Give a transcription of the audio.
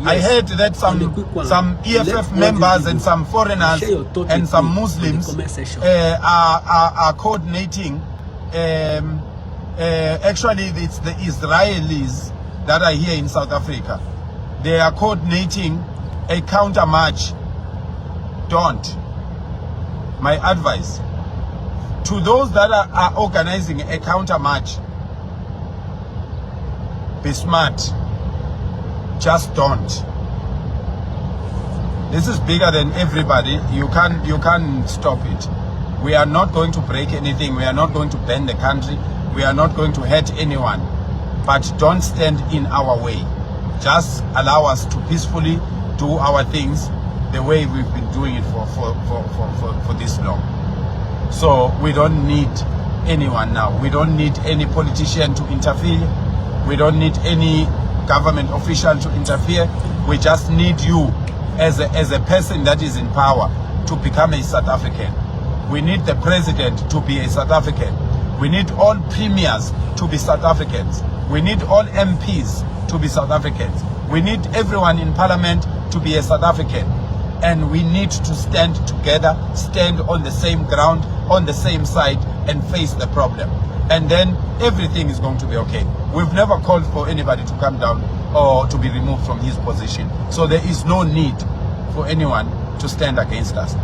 I heard that some EFF members and some foreigners and some Muslims are coordinating. Actually, it's the Israelis that are here in South Africa. They are coordinating a counter march. Don't. My advice to those that are organizing a counter march: be smart. Just don't. This is bigger than everybody. You can't stop it. We are not going to break anything. We are not going to ban the country. We are not going to hurt anyone. But don't stand in our way. Just allow us to peacefully do our things the way we've been doing it for this long. So we don't need anyone now. We don't need any politician to interfere. We don't need any government official to interfere. We just need you as a person that is in power to become a South African. We need the president to be a South African. We need all premiers to be South Africans. We need all MPs to be South Africans. We need everyone in parliament to be a South African. And we need to stand together, stand on the same ground, on the same side, and face the problem. And then everything is going to be okay. We've never called for anybody to come down or to be removed from his position. So there is no need for anyone to stand against us.